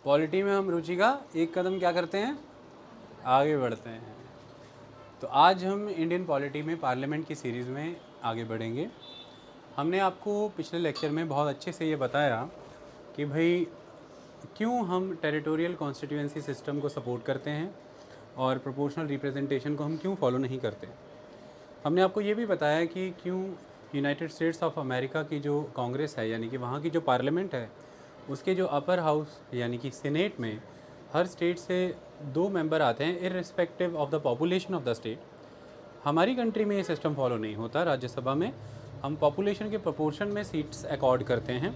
Polity में हम रुचि का एक कदम क्या करते हैं, आगे बढ़ते हैं। तो आज हम इंडियन पॉलिटी में पार्लियामेंट की सीरीज़ में आगे बढ़ेंगे। हमने आपको पिछले लेक्चर में बहुत अच्छे से ये बताया कि भाई क्यों हम टेरिटोरियल कॉन्स्टिट्यूएंसी सिस्टम को सपोर्ट करते हैं और प्रोपोर्शनल रिप्रेजेंटेशन को हम क्यों फॉलो नहीं करते। हमने आपको ये भी बताया कि क्यों यूनाइटेड स्टेट्स ऑफ अमेरिका की जो कांग्रेस है, यानी कि वहाँ की जो पार्लियामेंट है, उसके जो अपर हाउस यानी कि सीनेट में हर स्टेट से 2 मेंबर आते हैं irrespective of the population of the state. हमारी कंट्री में ये सिस्टम फॉलो नहीं होता। राज्यसभा में हम पॉपुलेशन के प्रोपोर्शन में सीट्स अकॉर्ड करते हैं।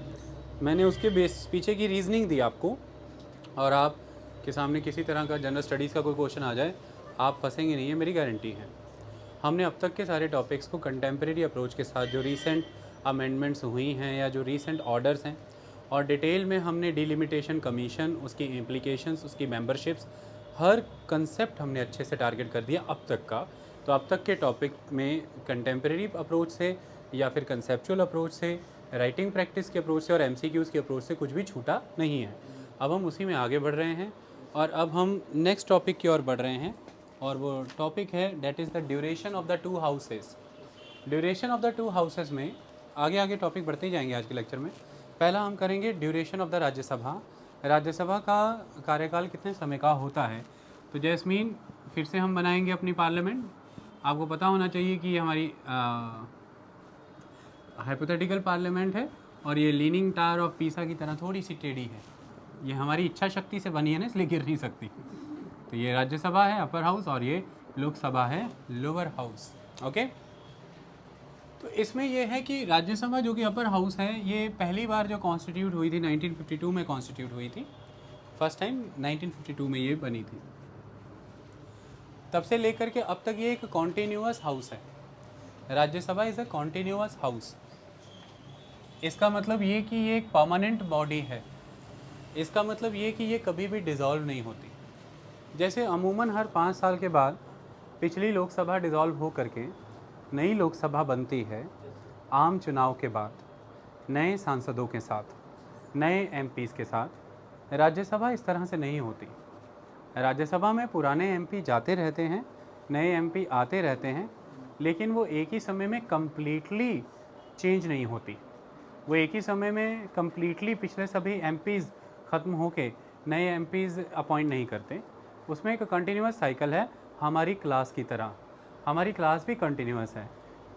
मैंने उसके पीछे की रीज़निंग दी आपको, और आप के सामने किसी तरह का जनरल स्टडीज़ का कोई क्वेश्चन आ जाए आप फंसेंगे नहीं, है मेरी गारंटी है। हमने अब तक के सारे टॉपिक्स को कंटेम्प्रेरी अप्रोच के साथ, जो रीसेंट अमेंडमेंट्स हुई हैं या जो रीसेंट ऑर्डर्स हैं, और डिटेल में हमने डिलिमिटेशन कमीशन, उसकी इम्प्लीकेशंस, उसकी मेंबरशिप्स, हर कंसेप्ट हमने अच्छे से टारगेट कर दिया अब तक का। तो अब तक के टॉपिक में कंटेम्प्रेरी अप्रोच से या फिर कंसेप्चुअल अप्रोच से, राइटिंग प्रैक्टिस के अप्रोच से और MCQs के अप्रोच से कुछ भी छूटा नहीं है। अब हम उसी में आगे बढ़ रहे हैं और अब हम नेक्स्ट टॉपिक की ओर बढ़ रहे हैं, और वो टॉपिक है that is the duration of the 2 houses. Duration of the 2 houses में आगे आगे टॉपिक बढ़ते ही जाएंगे आज के लेक्चर में। पहला हम करेंगे duration of the Rajya Sabha. Rajya Sabha का कार्यकाल कितने समय का होता है। तो जैस्मीन, फिर से हम बनाएंगे अपनी पार्लियामेंट। आपको पता होना चाहिए कि ये हमारी हाइपोथेटिकल पार्लियामेंट है और ये लीनिंग टावर ऑफ पीसा की तरह थोड़ी सी टेढ़ी है। ये हमारी इच्छा शक्ति से बनी है ना, इसलिए गिर नहीं सकती। तो ये राज्यसभा है अपर हाउस और ये लोकसभा है लोअर हाउस। ओके, तो इसमें यह है कि राज्यसभा जो कि अपर हाउस है, ये पहली बार जो कॉन्स्टिट्यूट हुई थी 1952 में कॉन्स्टिट्यूट हुई थी। फर्स्ट टाइम 1952 में ये बनी थी। तब से लेकर के अब तक ये एक कॉन्टीन्यूअस हाउस है। Rajya Sabha is a continuous house. इसका मतलब ये कि ये एक परमानेंट बॉडी है। इसका मतलब ये कि ये कभी भी डिज़ोल्व नहीं होती। जैसे अमूमन हर 5 साल के बाद पिछली लोकसभा डिज़ोल्व हो करके नई लोकसभा बनती है, आम चुनाव के बाद, नए सांसदों के साथ, नए MPs के साथ। राज्यसभा इस तरह से नहीं होती। राज्यसभा में पुराने MP जाते रहते हैं, नए MP आते रहते हैं, लेकिन वो एक ही समय में कम्प्लीटली चेंज नहीं होती। वो एक ही समय में कम्प्लीटली पिछले सभी MPs ख़त्म होके नए MPs अपॉइंट नहीं करते। उसमें एक कंटिन्यूस साइकिल है, हमारी क्लास की तरह। हमारी क्लास भी कंटिन्यूस है।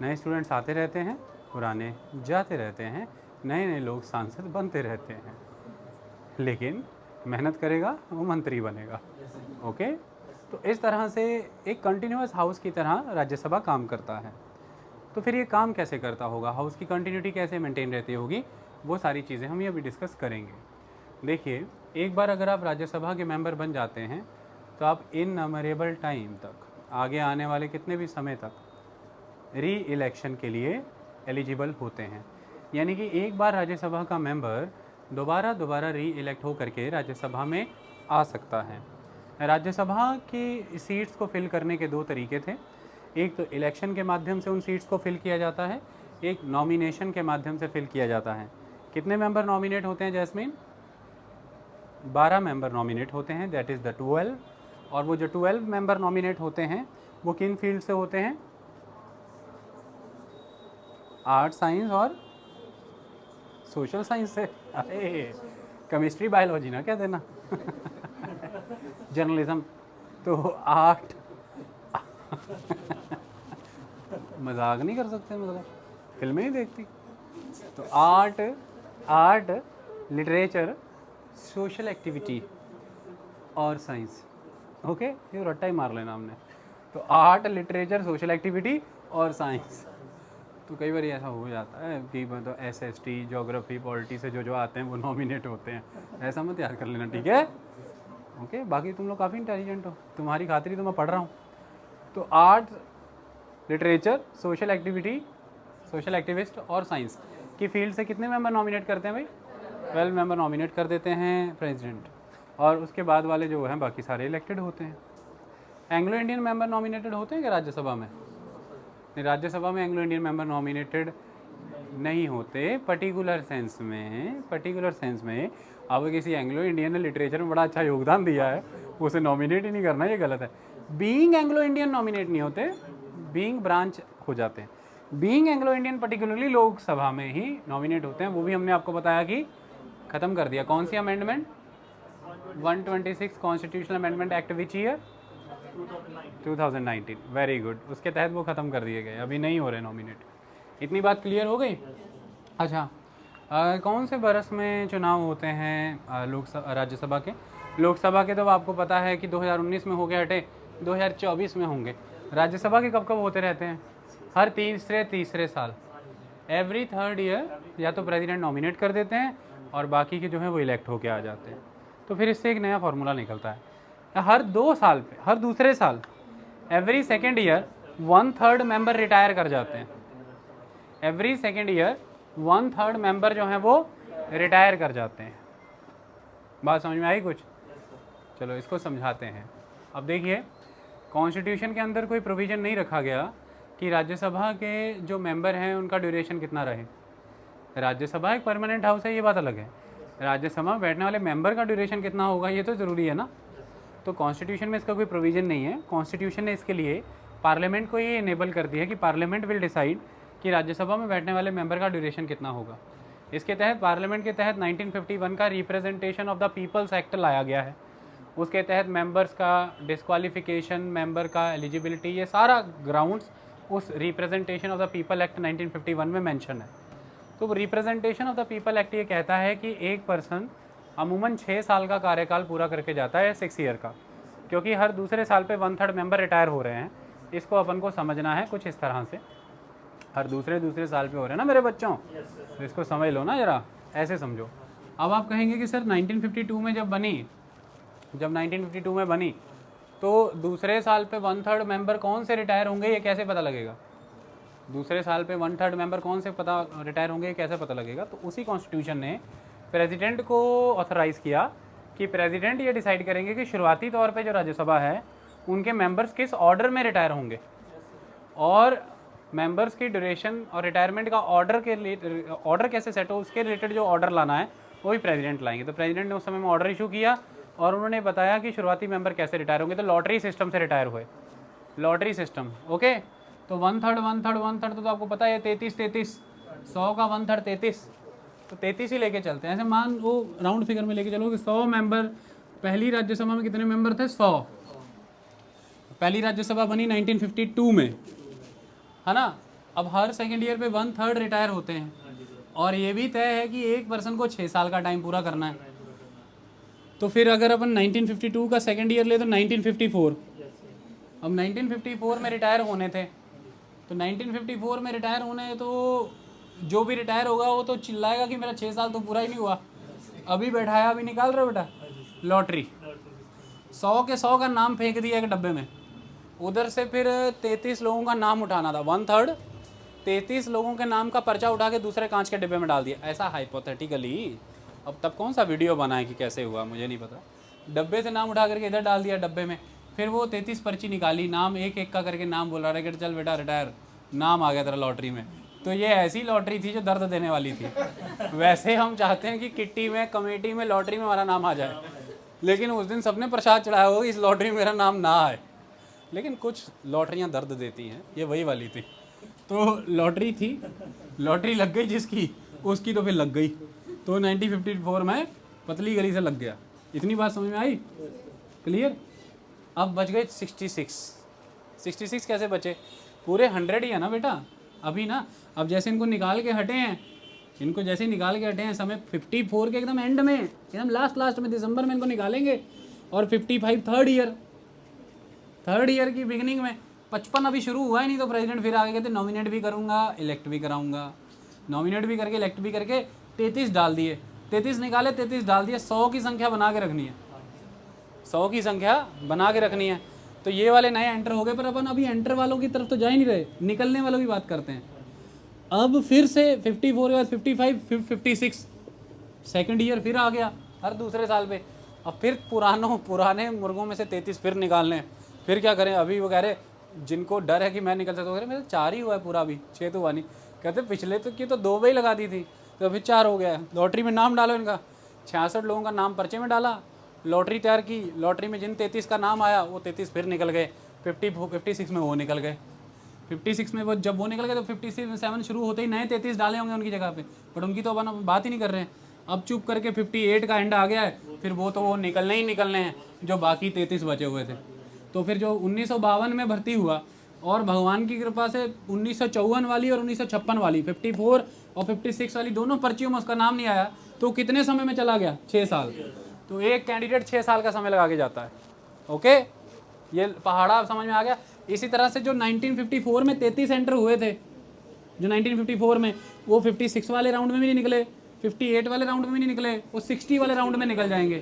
नए स्टूडेंट्स आते रहते हैं, पुराने जाते रहते हैं, नए नए लोग सांसद बनते रहते हैं, लेकिन मेहनत करेगा वो मंत्री बनेगा। ओके, तो इस तरह से एक कंटिन्यूस हाउस की तरह राज्यसभा काम करता है। तो फिर ये काम कैसे करता होगा, हाउस की कंटिन्यूटी कैसे मेंटेन रहती होगी, वो सारी चीज़ें हम ये अभी डिस्कस करेंगे। देखिए, एक बार अगर आप राज्यसभा के मेंबर बन जाते हैं तो आप इननमरेबल टाइम तक, आगे आने वाले कितने भी समय तक, री इलेक्शन के लिए एलिजिबल होते हैं। यानी कि एक बार राज्यसभा का मेंबर दोबारा री इलेक्ट हो करके राज्यसभा में आ सकता है। राज्यसभा की सीट्स को फिल करने के 2 तरीके थे। एक तो इलेक्शन के माध्यम से उन सीट्स को फिल किया जाता है, एक नॉमिनेशन के माध्यम से फिल किया जाता है। कितने मेंबर नॉमिनेट होते हैं जैस्मीन? 12 मेंबर नॉमिनेट होते हैं, दैट इज़ द 12। और वो जो 12 मेंबर नॉमिनेट होते हैं वो किन फील्ड से होते हैं? आर्ट, साइंस और सोशल साइंस से। अरे केमिस्ट्री बायोलॉजी ना क्या देना जर्नलिज्म तो आर्ट मजाक नहीं कर सकते, मतलब फिल्में ही देखती। तो आर्ट, लिटरेचर, सोशल एक्टिविटी और साइंस। ओके, ये रट्टा ही मार लेना हमने। तो आर्ट, लिटरेचर, सोशल एक्टिविटी और साइंस। तो कई बार ऐसा हो जाता है कि मतलब SST, ज्योग्राफी, पॉलिटी से जो आते हैं वो नॉमिनेट होते हैं। ऐसा मत याद कर लेना, ठीक है? ओके, बाकी तुम लोग काफ़ी इंटेलिजेंट हो, तुम्हारी खातिर तो मैं पढ़ रहा हूँ। तो art, literature, social activity, social activist और साइंस की फील्ड से कितने मेंबर नॉमिनेट करते हैं भाई? 12 मेंबर नॉमिनेट कर देते हैं प्रेसिडेंट, और उसके बाद वाले जो हैं बाकी सारे इलेक्टेड होते हैं। एंग्लो इंडियन मेंबर नॉमिनेटेड होते हैं क्या राज्यसभा में? नहीं, राज्यसभा में एंग्लो इंडियन मेंबर नॉमिनेटेड नहीं होते। पर्टिकुलर सेंस में अब किसी एंग्लो इंडियन ने लिटरेचर में बड़ा अच्छा योगदान दिया है, उसे नॉमिनेट ही नहीं करना, ये गलत है। बीइंग एंग्लो इंडियन नॉमिनेट नहीं होते, बीइंग ब्रांच हो जाते हैं। Being Anglo Indian particularly Lok Sabha में ही नॉमिनेट होते हैं। वो भी हमने आपको बताया कि ख़त्म कर दिया। कौन सी amendment? 126 constitutional amendment act which year? 2019। Very good, उसके तहत वो ख़त्म कर दिए गए, अभी नहीं हो रहे नॉमिनेट। इतनी बात क्लियर हो गई। अच्छा, कौन से बरस में चुनाव होते हैं लोकसभा राज्यसभा के? लोकसभा के तो आपको पता है कि 2019 में हो गए हटे, 2024 में होंगे। राज्यसभा के कब कब होते रहते हैं? हर तीसरे साल, एवरी थर्ड ईयर। या तो प्रेसिडेंट नॉमिनेट कर देते हैं और बाकी के जो हैं वो इलेक्ट होके आ जाते हैं। तो फिर इससे एक नया फार्मूला निकलता है, हर 2 साल पे, हर दूसरे साल, every second year 1/3 member retire कर जाते हैं। एवरी सेकेंड ईयर 1/3 मेंबर जो हैं वो रिटायर कर जाते हैं। बात समझ में आई कुछ? चलो इसको समझाते हैं। अब देखिए, कॉन्स्टिट्यूशन के अंदर कोई प्रोविज़न नहीं रखा गया कि राज्यसभा के जो मेंबर हैं उनका ड्यूरेशन कितना रहे। राज्यसभा एक परमानेंट हाउस है, ये बात अलग है। राज्यसभा में बैठने वाले मेंबर का ड्यूरेशन कितना होगा ये तो ज़रूरी है ना। तो कॉन्स्टिट्यूशन में इसका कोई प्रोविज़न नहीं है। कॉन्स्टिट्यूशन ने इसके लिए पार्लियामेंट को ये इनेबल कर दिया है कि पार्लियामेंट विल डिसाइड कि राज्यसभा में बैठने वाले मेंबर का ड्यूरेशन कितना होगा। इसके तहत पार्लियामेंट के तहत 1951 का Representation of the People's Act लाया गया है। उसके तहत मेंबर्स का डिस्क्वालिफिकेशन, मेंबर का एलिजिबिलिटी, ये सारा ग्राउंड्स उस representation of the people act 1951 में मेंशन है। तो representation of the people act ये कहता है कि एक पर्सन अमूमन 6 साल का कार्यकाल पूरा करके जाता है, 6 ईयर का, क्योंकि हर दूसरे साल पे 1/3 मेंबर रिटायर हो रहे हैं। इसको अपन को समझना है कुछ इस तरह से, हर दूसरे साल पे हो रहे हैं ना मेरे बच्चों, तो इसको समझ लो ना ज़रा, ऐसे समझो। अब आप कहेंगे कि सर 1952 में जब 1952 में बनी तो दूसरे साल पे 1/3 मेंबर कौन से रिटायर होंगे ये कैसे पता लगेगा? दूसरे साल पे 1/3 मेंबर कौन से रिटायर होंगे ये कैसे पता लगेगा? तो उसी कॉन्स्टिट्यूशन ने प्रेसिडेंट को ऑथराइज़ किया कि प्रेसिडेंट ये डिसाइड करेंगे कि शुरुआती तौर पे जो राज्यसभा है उनके मेंबर्स किस ऑर्डर में रिटायर होंगे, और मेंबर्स की ड्यूरेशन और रिटायरमेंट का ऑर्डर कैसे सेट हो, उसके रिलेटेड जो ऑर्डर लाना है वो भी प्रेसिडेंट लाएंगे। तो प्रेसिडेंट ने उस समय में ऑर्डर इशू किया और उन्होंने बताया कि शुरुआती मेंबर कैसे रिटायर होंगे। तो लॉटरी सिस्टम से रिटायर हुए, लॉटरी सिस्टम। ओके, तो 1/3 तो आपको पता है 33 100 का 1/3 33, तो 33 ही लेके चलते हैं। ऐसे मान वो राउंड फिगर में लेके चलो कि 100 मेंबर, पहली राज्यसभा में कितने मेंबर थे? 100। पहली राज्यसभा बनी 1952 में, है ना। अब हर सेकेंड ईयर पे 1/3 रिटायर होते हैं, और ये भी तय है कि एक पर्सन को 6 साल का टाइम पूरा करना है। तो फिर अगर अपन 1952 का सेकेंड ईयर ले तो 1954, अब 1954 में रिटायर होने थे, तो 1954 में रिटायर होने, तो जो भी रिटायर होगा वो तो चिल्लाएगा कि मेरा 6 साल तो पूरा ही नहीं हुआ, अभी बैठाया, अभी निकाल रहे हो बेटा लॉटरी। 100 के 100 का नाम फेंक दिया एक डब्बे में, उधर से फिर 33 लोगों का नाम उठाना था, 1/3 33 लोगों के नाम का पर्चा उठा के दूसरे कांच के डिब्बे में डाल दिया, ऐसा हाइपोथेटिकली। अब तब कौन सा वीडियो बना है कि कैसे हुआ मुझे नहीं पता, डब्बे से नाम उठा करके इधर डाल दिया डब्बे में, फिर वो 33 पर्ची निकाली, नाम एक एक का करके नाम बोला रहा कि चल बेटा रिटायर, नाम आ गया तेरा लॉटरी में। तो ये ऐसी लॉटरी थी जो दर्द देने वाली थी। वैसे हम चाहते हैं कि किट्टी में, कमेटी में, लॉटरी में हमारा नाम आ जाए, लेकिन उस दिन सबने प्रसाद चढ़ाया हो इस लॉटरी में मेरा नाम ना आए। लेकिन कुछ लॉटरियाँ दर्द देती हैं, ये वही वाली थी। तो लॉटरी थी, लॉटरी लग गई जिसकी, उसकी तो फिर लग गई। तो 1954 में पतली गली से लग गया। इतनी बात समझ में आई? क्लियर? अब बच गए 66 कैसे बचे? पूरे 100 ही है ना बेटा अभी ना। अब जैसे इनको निकाल के हटे हैं, इनको जैसे निकाल के हटे हैं समय 54 के एकदम एंड में, एकदम लास्ट में दिसंबर में इनको निकालेंगे, और 55 थर्ड ईयर की बिगिनिंग में, 55 अभी शुरू हुआ ही नहीं, तो प्रेसिडेंट फिर आगे कहते नॉमिनेट भी करूँगा, इलेक्ट भी कराऊँगा, नॉमिनेट भी करके इलेक्ट भी करके 33 डाल दिए, 33 निकाले, 33 डाल दिए, 100 की संख्या बना के रखनी है, 100 की संख्या बना के रखनी है। तो ये वाले नए एंटर हो गए, पर अपन अभी एंटर वालों की तरफ तो जा ही नहीं रहे, निकलने वालों की बात करते हैं। अब फिर से 54 के बाद 55 फिर 56, सेकंड ईयर फिर आ गया हर दूसरे साल पे। अब फिर पुराने मुर्गों में से 33 फिर निकालने, फिर क्या करें? अभी वो कह रहे जिनको डर है कि मैं निकल सकता हूँ, मेरे 4 ही हुआ है पूरा, अभी 6 तो हुआ नहीं। कहते पिछले तो की तो 2 ही लगा दी थी, तो अभी 4 हो गया है, लॉटरी में नाम डालो इनका। 66 लोगों का नाम पर्चे में डाला, लॉटरी तैयार की, लॉटरी में जिन 33 का नाम आया वो 33 फिर निकल गए, 56 में वो निकल गए। 56 में वो जब वो निकल गए तो 57 शुरू होते ही नए 33 डाले होंगे उनकी जगह पे, बट उनकी तो अपन बात ही नहीं कर रहे हैं। अब चुप करके 58 का एंड आ गया है, फिर वो तो वो निकलने ही निकलने हैं जो बाकी 33 बचे हुए थे। तो फिर जो 1952 में भर्ती हुआ और भगवान की कृपा से 1954 वाली और 1956 वाली 54 और 56 वाली दोनों पर्चियों में उसका नाम नहीं आया, तो कितने समय में चला गया? 6 साल। तो एक कैंडिडेट 6 साल का समय लगा के जाता है। ओके, ये पहाड़ा आप समझ में आ गया। इसी तरह से जो 1954 में 33 एंटर हुए थे, जो 1954 में, वो 56 वाले राउंड में भी नहीं निकले, 58 वाले राउंड में भी नहीं निकले, वो 60 वाले राउंड में निकल जाएंगे,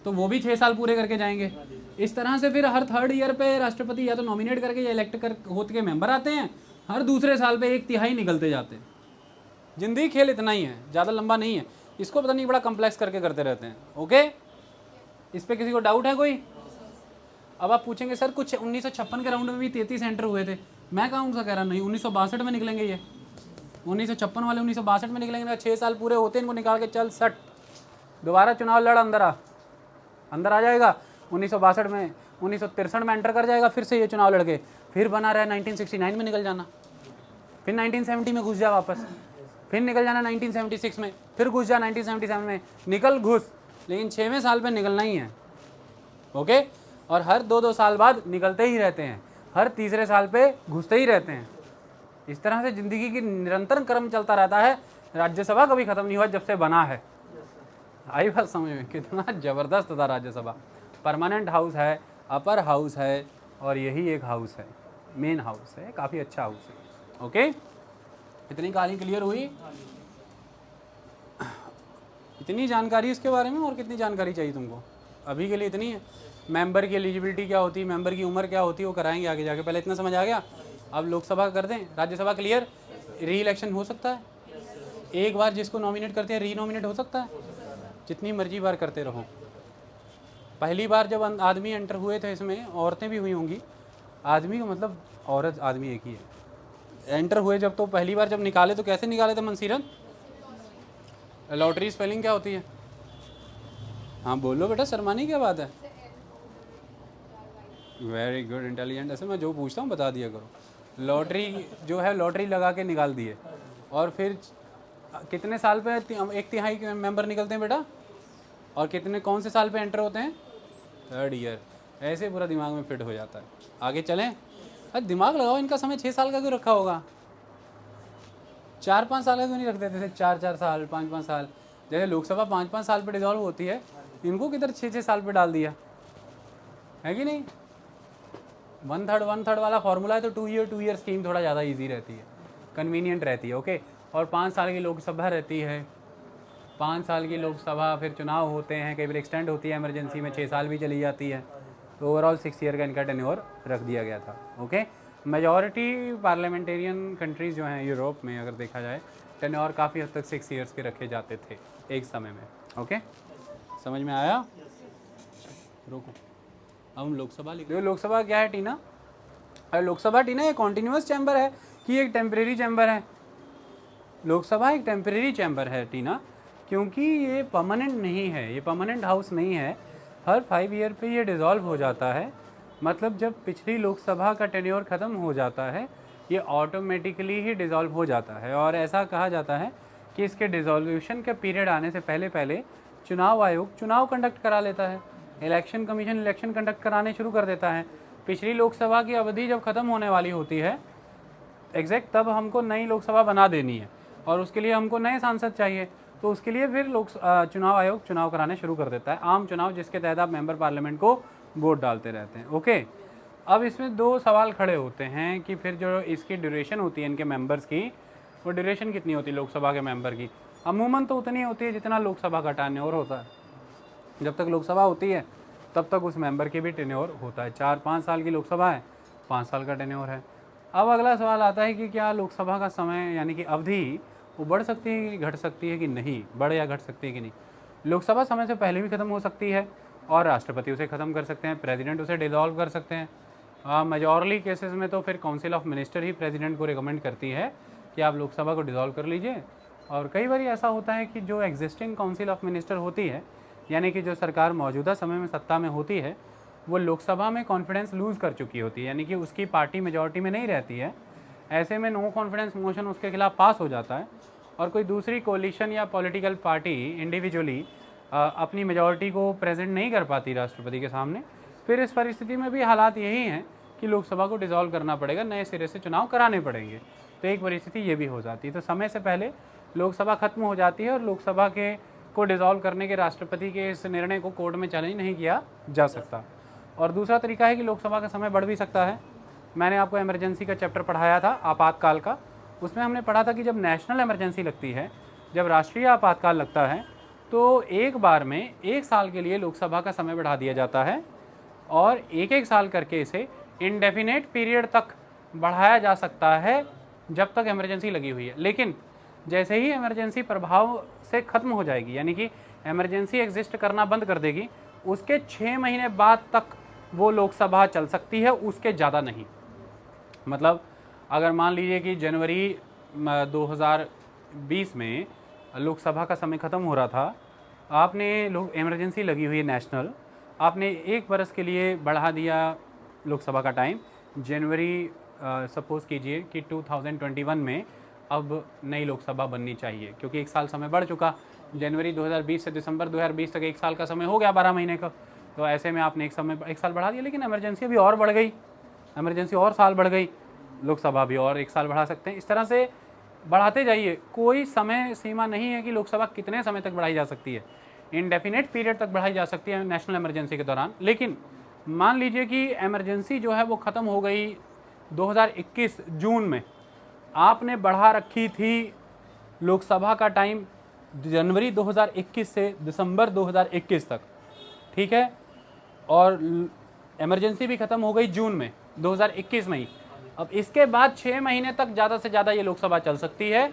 तो वो भी 6 साल पूरे करके जाएंगे। इस तरह से फिर हर 3rd ईयर पे राष्ट्रपति या तो नॉमिनेट करके या इलेक्ट कर होते के मेंबर आते हैं, हर दूसरे साल पे 1/3 निकलते जाते हैं। जिंदगी खेल इतना ही है, ज़्यादा लंबा नहीं है। इसको पता नहीं बड़ा कम्प्लेक्स करके करते रहते हैं। ओके, इस पर किसी को डाउट है कोई? अब आप पूछेंगे सर कुछ 1956 के राउंड में भी 33 एंटर हुए थे, मैं कहाँ उनसा कह रहा नहीं, 1962 में निकलेंगे ये, 1956 वाले 1962 में निकलेंगे। 6 साल पूरे होते हैं, इनको निकाल के चल सट दोबारा चुनाव लड़, अंदर आ जाएगा। 1962 में 1963 में एंटर कर जाएगा, फिर से ये चुनाव लड़के फिर बना रहा है 1969 में निकल जाना, फिर 1970 में घुस जा वापस, फिर निकल जाना 1976 में, फिर घुस जा 1977 में, निकल घुस, लेकिन 6वें साल पे निकलना ही है। ओके, और हर 2-2 साल बाद निकलते ही रहते हैं, हर तीसरे साल पे घुसते ही रहते हैं। इस तरह से ज़िंदगी की निरंतर क्रम चलता रहता है। राज्यसभा कभी ख़त्म नहीं हुआ जब से बना है। आई बात समझ में? कितना ज़बरदस्त था राज्यसभा। परमानेंट हाउस है, अपर हाउस है, और यही एक हाउस है, मेन हाउस है, काफ़ी अच्छा हाउस है। ओके, इतनी कहानी क्लियर हुई? इतनी जानकारी इसके बारे में, और कितनी जानकारी चाहिए तुमको? अभी के लिए इतनी है। मेंबर की एलिजिबिलिटी क्या होती है, मेंबर की उम्र क्या होती है, वो कराएंगे आगे जाके, पहले इतना समझ आ गया। अब लोकसभा कर दें, राज्यसभा क्लियर। री इलेक्शन हो सकता है, एक बार जिसको नॉमिनेट करते हैं री नॉमिनेट हो सकता है, जितनी मर्जी बार करते रहो। पहली बार जब आदमी एंटर हुए थे इसमें, औरतें भी हुई होंगी, आदमी का मतलब औरत आदमी एक ही है, एंटर हुए जब, तो पहली बार जब निकाले तो कैसे निकाले थे मनसीरत? लॉटरी स्पेलिंग क्या होती है? हाँ बोलो बेटा, शर्मानी क्या बात है? Very good, intelligent. ऐसे मैं जो पूछता हूँ बता दिया करो। लॉटरी जो है, लॉटरी लगा के निकाल दिए, और फिर कितने साल पे 1/3 के मेंबर निकलते हैं बेटा, और कितने कौन से साल पे एंटर होते हैं? 3rd year. ऐसे पूरा दिमाग में फिट हो जाता है। आगे चलें? अरे दिमाग लगाओ, इनका समय 6 साल का क्यों रखा होगा? 4-5 साल का क्यों नहीं रख देते थे? 4-4 साल, 5-5 साल। जैसे लोकसभा 5-5 साल पे डिजॉल्व होती है, इनको किधर 6-6 साल पे डाल दिया है कि नहीं? 1/3 वाला फॉर्मूला है, तो 2 ईयर स्कीम थोड़ा ज़्यादा इजी रहती है, कन्वीनियंट रहती है। ओके, और 5 साल की लोकसभा रहती है, 5 साल की लोकसभा, फिर चुनाव होते हैं, कई बार एक्सटेंड होती है इमरजेंसी में, 6 साल भी चली जाती है। तो ओवरऑल 6 ईयर का इनका टेन्योर रख दिया गया था। ओके, मेजॉरिटी पार्लियामेंटेरियन कंट्रीज़ जो हैं यूरोप में, अगर देखा जाए, टेन्योर काफ़ी हद तक 6 ईयर्स के रखे जाते थे एक समय में। ओके, समझ में आया? रोको, अब हम लोकसभा लिख रहे हो। लोकसभा क्या है टीना? अरे लोकसभा टीना एक कॉन्टीन्यूस चैम्बर है कि एक टेम्परेरी चैम्बर है? लोकसभा एक टेम्परेरी चैम्बर है टीना, क्योंकि ये परमानेंट नहीं है, ये परमानेंट हाउस नहीं है। हर 5 ईयर पे ये डिज़ोल्व हो जाता है। मतलब जब पिछली लोकसभा का टेन्योर ख़त्म हो जाता है, ये ऑटोमेटिकली ही डिज़ोल्व हो जाता है। और ऐसा कहा जाता है कि इसके डिज़ोल्यूशन का पीरियड आने से पहले पहले चुनाव आयोग चुनाव कंडक्ट करा लेता है, इलेक्शन कमीशन इलेक्शन कंडक्ट कराने शुरू कर देता है। पिछली लोकसभा की अवधि जब ख़त्म होने वाली होती है एग्जैक्ट, तब हमको नई लोकसभा बना देनी है, और उसके लिए हमको नए सांसद चाहिए। तो उसके लिए फिर चुनाव आयोग चुनाव कराने शुरू कर देता है, आम चुनाव, जिसके तहत आप मेंबर पार्लियामेंट को वोट डालते रहते हैं। ओके, अब इसमें 2 सवाल खड़े होते हैं कि फिर जो इसकी ड्यूरेशन होती है इनके मेंबर्स की, वो ड्यूरेशन कितनी होती है लोकसभा के मेंबर की? अमूमन तो उतनी होती है जितना लोकसभा का टेन्योर होता है। जब तक लोकसभा होती है तब तक उस मेंबर की भी टेन्योर होता है। 4-5 साल की लोकसभा है, 5 साल का टेन्योर है। अब अगला सवाल आता है कि क्या लोकसभा का समय यानी कि अवधि वो बढ़ सकती है कि घट सकती है कि नहीं, बढ़ या घट सकती है कि नहीं? लोकसभा समय से पहले भी ख़त्म हो सकती है, और राष्ट्रपति उसे ख़त्म कर सकते हैं, प्रेसिडेंट उसे डिसॉल्व कर सकते हैं। मेजॉरली केसेस में तो फिर council of minister he president को रिकमेंड करती है कि आप लोकसभा को डिसॉल्व कर लीजिए, और कई बार ऐसा होता है कि जो एग्जिस्टिंग काउंसिल ऑफ मिनिस्टर होती है, यानी कि जो सरकार मौजूदा समय में सत्ता में होती है, वो लोकसभा में कॉन्फिडेंस लूज़ कर चुकी होती है, यानी कि उसकी पार्टी मेजॉरिटी में नहीं रहती है। ऐसे में नो कॉन्फिडेंस मोशन उसके खिलाफ पास हो जाता है और कोई दूसरी कोलिशन या पॉलिटिकल पार्टी इंडिविजुअली अपनी मेजॉरिटी को प्रेजेंट नहीं कर पाती राष्ट्रपति के सामने। फिर इस परिस्थिति में भी हालात यही हैं कि लोकसभा को डिसॉल्व करना पड़ेगा, नए सिरे से चुनाव कराने पड़ेंगे। तो एक परिस्थिति ये भी हो जाती है। तो समय से पहले लोकसभा खत्म हो जाती है और लोकसभा के को डिसॉल्व करने के राष्ट्रपति के इस निर्णय को कोर्ट में चैलेंज नहीं किया जा सकता। और दूसरा तरीका है कि लोकसभा का समय बढ़ भी सकता है। मैंने आपको इमरजेंसी का चैप्टर पढ़ाया था, आपातकाल का। उसमें हमने पढ़ा था कि जब नेशनल इमरजेंसी लगती है, जब राष्ट्रीय आपातकाल लगता है, तो एक बार में 1 साल के लिए लोकसभा का समय बढ़ा दिया जाता है और एक साल करके इसे इंडेफिनेट पीरियड तक बढ़ाया जा सकता है जब तक इमरजेंसी लगी हुई है। लेकिन जैसे ही इमरजेंसी प्रभाव से ख़त्म हो जाएगी, यानी कि इमरजेंसी एग्जिस्ट करना बंद कर देगी, उसके 6 महीने बाद तक वो लोकसभा चल सकती है, उसके ज़्यादा नहीं। मतलब अगर मान लीजिए कि जनवरी 2020 में लोकसभा का समय ख़त्म हो रहा था, आपने इमरजेंसी लगी हुई है नेशनल, आपने 1 बरस के लिए बढ़ा दिया लोकसभा का टाइम। जनवरी सपोज़ कीजिए कि 2021 में अब नई लोकसभा बननी चाहिए, क्योंकि 1 साल समय बढ़ चुका। जनवरी 2020 से दिसंबर 2020 तक 1 साल का समय हो गया, 12 महीने का। तो ऐसे में आपने 1 साल बढ़ा दिया, लेकिन इमरजेंसी अभी और बढ़ गई, इमरजेंसी और साल बढ़ गई, लोकसभा भी और 1 साल बढ़ा सकते हैं। इस तरह से बढ़ाते जाइए, कोई समय सीमा नहीं है कि लोकसभा कितने समय तक बढ़ाई जा सकती है। इनडेफिनेट पीरियड तक बढ़ाई जा सकती है नेशनल इमरजेंसी के दौरान। लेकिन मान लीजिए कि इमरजेंसी जो है वो ख़त्म हो गई 2021 जून में, आपने बढ़ा रखी थी लोकसभा का टाइम जनवरी 2021 से दिसंबर 2021 तक, ठीक है, और इमरजेंसी भी ख़त्म हो गई जून में 2021 में ही। अब इसके बाद 6 महीने तक ज़्यादा से ज़्यादा ये लोकसभा चल सकती है।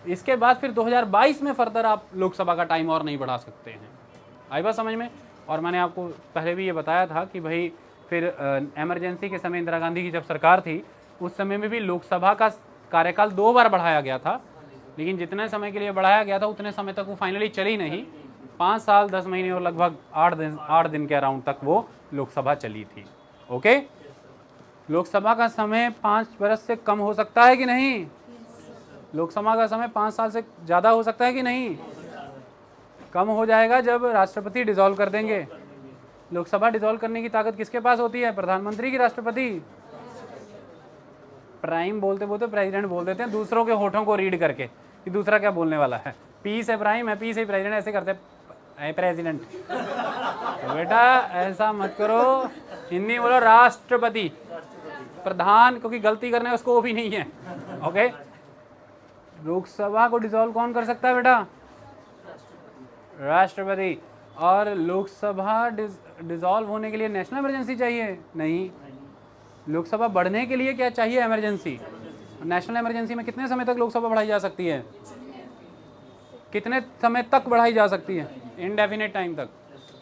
इसके बाद फिर 2022 में फर्दर आप लोकसभा का टाइम और नहीं बढ़ा सकते हैं। आई बात समझ में? और मैंने आपको पहले भी ये बताया था कि भाई फिर इमरजेंसी के समय इंदिरा गांधी की जब सरकार थी, उस समय में भी लोकसभा का कार्यकाल 2 बार बढ़ाया गया था, लेकिन जितने समय के लिए बढ़ाया गया था उतने समय तक वो फाइनली चली नहीं। 5 साल 10 महीने और लगभग 8 दिन के अराउंड तक वो लोकसभा चली थी। ओके, लोकसभा का समय 5 बरस से कम हो सकता है कि नहीं? लोकसभा का समय 5 साल से ज़्यादा हो सकता है कि नहीं? कम हो जाएगा जब राष्ट्रपति डिसॉल्व कर देंगे। लोकसभा डिसॉल्व करने की ताकत किसके पास होती है? प्रधानमंत्री की, राष्ट्रपति? प्राइम बोलते बोलते प्रेसिडेंट बोल देते हैं, दूसरों के होठों को रीड करके कि दूसरा क्या बोलने वाला है। पी से प्राइम है, पी से प्रेसिडेंट, ऐसे करते हैं प्रेसिडेंट। तो बेटा ऐसा मत करो, हिंदी बोलो राष्ट्रपति। प्रधान क्योंकि गलती करने उसको वो भी नहीं है। ओके, लोकसभा को डिसॉल्व कौन कर सकता है बेटा? राष्ट्रपति। और लोकसभा डिसॉल्व होने के लिए नेशनल इमरजेंसी चाहिए? नहीं। लोकसभा बढ़ने के लिए क्या चाहिए? इमरजेंसी। नेशनल इमरजेंसी में कितने समय तक लोकसभा बढ़ाई जा सकती है? कितने समय तक बढ़ाई जा सकती है? इनडेफिनेट टाइम तक,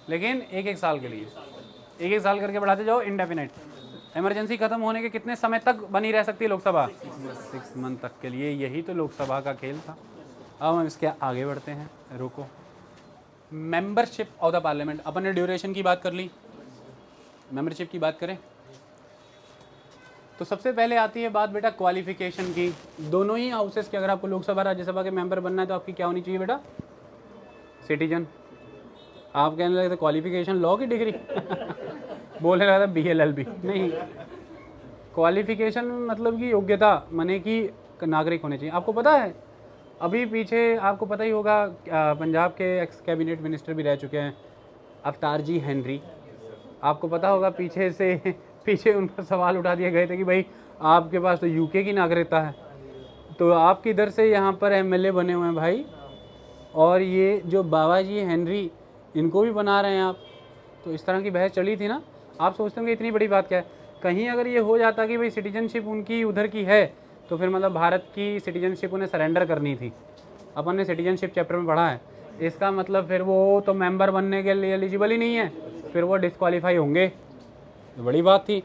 लेकिन 1 साल के लिए 1 साल करके बढ़ाते जाओ इनडेफिनेट। इमरजेंसी खत्म होने के कितने समय तक बनी रह सकती है लोकसभा? 6 मंथ तक के लिए। यही तो लोकसभा का खेल था। अब हम इसके आगे बढ़ते हैं। रुको, मेंबरशिप ऑफ द पार्लियामेंट। अपन ने ड्यूरेशन की बात कर ली, मेंबरशिप की बात करें तो सबसे पहले आती है बात बेटा क्वालिफिकेशन की। दोनों ही हाउसेस के अगर आपको लोकसभा राज्यसभा के मेंबर बनना है तो आपकी क्या होनी चाहिए बेटा? सिटीजन। आप कहने लगे थे क्वालिफिकेशन लॉ की डिग्री बोलने लगा था BLLB। नहीं, क्वालिफिकेशन मतलब कि योग्यता, माने कि नागरिक होने चाहिए। आपको पता है अभी पीछे आपको पता ही होगा, पंजाब के एक्स कैबिनेट मिनिस्टर भी रह चुके हैं अवतार जी हेनरी। आपको पता होगा पीछे उन पर सवाल उठा दिए गए थे कि भाई आपके पास तो UK की नागरिकता है, तो आप किधर से यहाँ पर MLA बने हुए हैं भाई, और ये जो बाबा जी हेनरी इनको भी बना रहे हैं आप। तो इस तरह की बहस चली थी ना। आप सोचते होंगे इतनी बड़ी बात क्या है। कहीं अगर ये हो जाता कि भाई सिटीजनशिप उनकी उधर की है तो फिर मतलब भारत की सिटीजनशिप उन्हें सरेंडर करनी थी। अपन ने सिटीजनशिप चैप्टर में पढ़ा है। इसका मतलब फिर वो तो मेंबर बनने के लिए एलिजिबल ही नहीं है, फिर वो डिस्क्वालीफाई होंगे। तो बड़ी बात थी।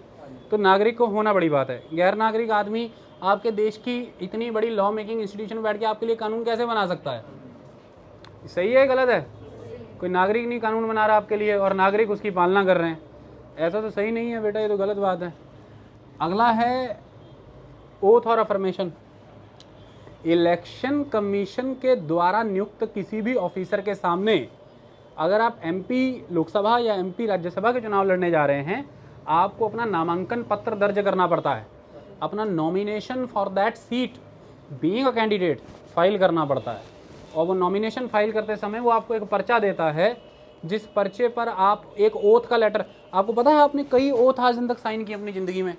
तो नागरिक को होना बड़ी बात है। गैर नागरिक आदमी आपके देश की इतनी बड़ी लॉ मेकिंग इंस्टीट्यूशन में बैठ के आपके लिए कानून कैसे बना सकता है? सही है गलत है? कोई नागरिक नहीं कानून बना रहा आपके लिए और नागरिक उसकी पालना कर रहे हैं, ऐसा तो सही नहीं है बेटा, ये तो गलत बात है। अगला है ओथ और अफर्मेशन। इलेक्शन कमीशन के द्वारा नियुक्त किसी भी ऑफिसर के सामने अगर आप एमपी लोकसभा या एमपी राज्यसभा के चुनाव लड़ने जा रहे हैं, आपको अपना नामांकन पत्र दर्ज करना पड़ता है, अपना nomination for that seat being a candidate file करना पड़ता है। और वो नॉमिनेशन फाइल करते समय वो आपको एक पर्चा देता है, जिस पर्चे पर आप एक ओथ का लेटर, आपको पता है आपने कई ओथ आज दिन तक साइन किए अपनी ज़िंदगी में,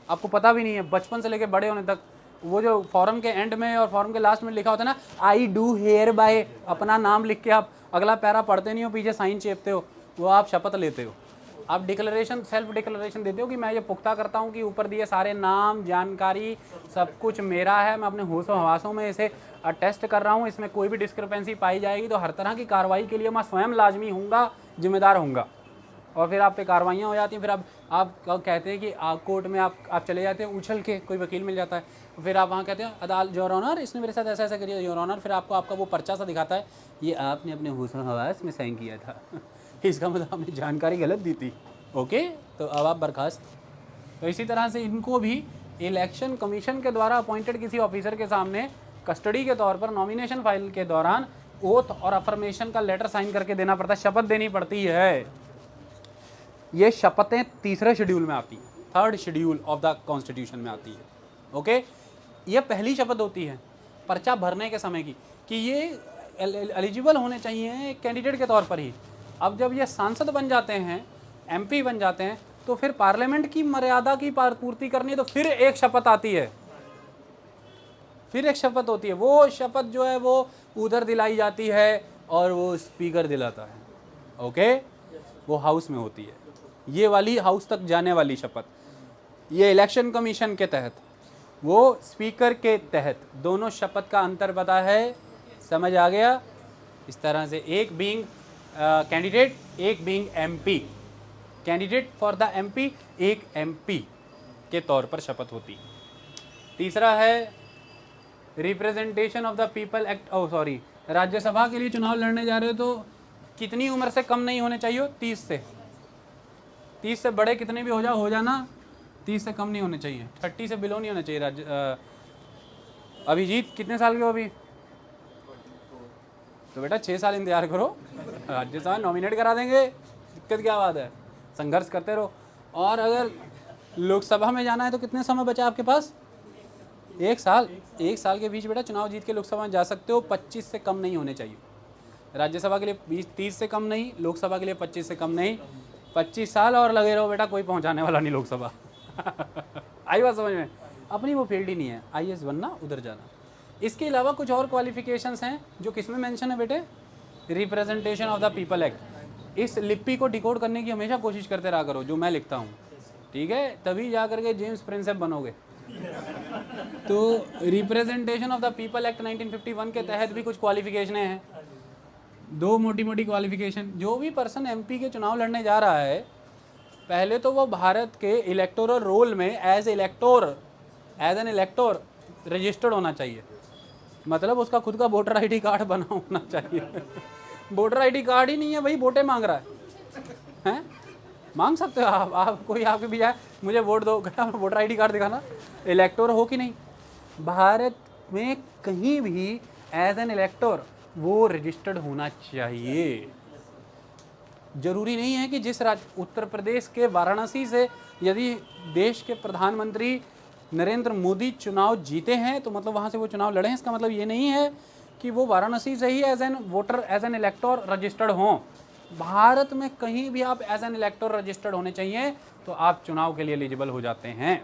आपको पता भी नहीं है, बचपन से लेकर बड़े होने तक। वो जो फॉर्म के एंड में और फॉर्म के लास्ट में लिखा होता है ना, आई डू हेयर बाय, अपना नाम लिख के आप अगला पैरा पढ़ते नहीं हो, पीछे साइन चेपते हो, वो आप शपथ लेते हो। आप डिक्लेरेशन, सेल्फ डिक्लेरेशन देते हो कि मैं ये पुख्ता करता हूँ कि ऊपर दिए सारे नाम, जानकारी, सब कुछ मेरा है, मैं अपने होशो हवासों में इसे अटेस्ट कर रहा हूँ, इसमें कोई भी डिस्क्रिपेंसी पाई जाएगी तो हर तरह की कार्रवाई के लिए मैं स्वयं लाजमी हूँगा, जिम्मेदार हूँगा। और फिर आप पे कार्रवाइयाँ हो जाती हैं, फिर आप कहते हैं कि कोर्ट में आप चले जाते हैं उछल के, कोई वकील मिल जाता है, फिर आप वहाँ कहते हैं अदालत, योर ऑनर इसने मेरे साथ ऐसा ऐसा किया योर ऑनर, फिर आपको आपका वो पर्चा सा दिखाता है, ये आपने अपने होशो हवास में साइन किया था इसका मतलब आपने जानकारी गलत दी थी, ओके, तो अब आप बर्खास्त। तो इसी तरह से इनको भी इलेक्शन कमीशन के द्वारा अपॉइंटेड किसी ऑफिसर के सामने कस्टडी के तौर पर नॉमिनेशन फाइल के दौरान ओथ और अफर्मेशन का लेटर साइन करके देना पड़ता है, शपथ देनी पड़ती है। ये शपथें तीसरे शेड्यूल में आती हैं, third schedule of the constitution में आती है, ओके। ये पहली शपथ होती है पर्चा भरने के समय की, कि ये एलिजिबल होने चाहिए कैंडिडेट के तौर पर ही। अब जब ये सांसद बन जाते हैं, एमपी बन जाते हैं, तो फिर पार्लियामेंट की मर्यादा की पूर्ति करनी है, तो फिर एक शपथ आती है, फिर एक शपथ होती है। वो शपथ जो है वो उधर दिलाई जाती है और वो स्पीकर दिलाता है, ओके, वो हाउस में होती है, ये वाली हाउस तक जाने वाली शपथ। ये इलेक्शन कमीशन के तहत, वो स्पीकर के तहत, दोनों शपथ का अंतर पता है, समझ आ गया? इस तरह से एक बीइंग कैंडिडेट, एक being MP, candidate for the MP, एक एमपी के तौर पर शपथ होती। तीसरा है representation of the people act, sorry, Rajya Sabha के लिए चुनाव लड़ने जा रहे हो तो कितनी उम्र से कम नहीं होने चाहिए? 30 से, 30 से बड़े कितने भी हो जाना, 30 से कम नहीं होने चाहिए, 30 से बिलो नहीं होना चाहिए। अभिजीत कितने साल के हो अभी? तो बेटा 6 साल इंतजार करो, राज्यसभा नॉमिनेट करा देंगे, दिक्कत क्या बात है, संघर्ष करते रहो। और अगर लोकसभा में जाना है तो कितने समय बचा आपके पास? 1 साल, 1 साल के बीच बेटा चुनाव जीत के लोकसभा में जा सकते हो। 25 से कम नहीं होने चाहिए, राज्यसभा के लिए 30 से कम नहीं, लोकसभा के लिए 25 से कम नहीं। 25 साल और लगे रहो बेटा, कोई पहुंचाने वाला नहीं लोकसभा आई बात समझ में? अपनी वो फील्ड ही नहीं है, IAS बनना, उधर जाना। इसके अलावा कुछ और क्वालिफिकेशंस हैं जो किस में मेंशन है बेटे? Representation of the people act. इस लिपि को डिकोड करने की हमेशा कोशिश करते रहा करो जो मैं लिखता हूँ, ठीक है, तभी जा करके जेम्स प्रिंसेप बनोगे। तो representation of the people act 1951 के तहत भी कुछ क्वालिफिकेशनें हैं, 2 मोटी मोटी क्वालिफिकेशन। जो भी पर्सन एमपी के चुनाव लड़ने जा रहा है, पहले तो वो भारत के इलेक्टोरल रोल में एज एन इलेक्टोर रजिस्टर्ड होना चाहिए, मतलब उसका खुद का वोटर ID कार्ड बना होना चाहिए वोटर ID कार्ड ही नहीं है भाई, वोटें मांग रहा है? मांग सकते हो आप कोई आपके भी जाए मुझे वोट दो, वोटर ID कार्ड दिखाना, इलेक्टोर हो कि नहीं? भारत में कहीं भी एज एन इलेक्टोर वो रजिस्टर्ड होना चाहिए। जरूरी नहीं है कि जिस राज्य, उत्तर प्रदेश के वाराणसी से यदि देश के प्रधानमंत्री नरेंद्र मोदी चुनाव जीते हैं तो मतलब वहाँ से वो चुनाव लड़े हैं, इसका मतलब ये नहीं है कि वो वाराणसी से ही as an voter, as an elector registered हों। भारत में कहीं भी आप एज एन इलेक्टोर रजिस्टर्ड होने चाहिए तो आप चुनाव के लिए एलिजिबल हो जाते हैं।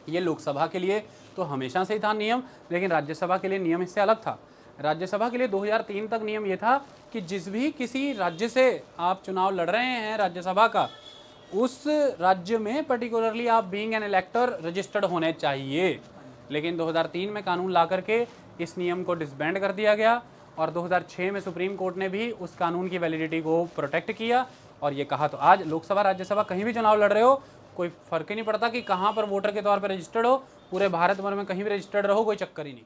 ये लोकसभा के लिए तो हमेशा से ही था नियम, लेकिन राज्यसभा के लिए नियम इससे अलग था। राज्यसभा के लिए 2003 तक नियम ये था कि जिस भी किसी राज्य से आप चुनाव लड़ रहे हैं राज्यसभा का, उस राज्य में पर्टिकुलरली आप बीइंग एन इलेक्टर रजिस्टर्ड होने चाहिए। लेकिन 2003 में कानून ला करके इस नियम को डिसबैंड कर दिया गया और 2006 में सुप्रीम कोर्ट ने भी उस कानून की वैलिडिटी को प्रोटेक्ट किया और ये कहा। तो आज लोकसभा राज्यसभा कहीं भी चुनाव लड़ रहे हो, कोई फ़र्क ही नहीं पड़ता कि कहाँ पर वोटर के तौर पर रजिस्टर्ड हो, पूरे भारत भर में कहीं भी रजिस्टर्ड रहो, कोई चक्कर ही नहीं।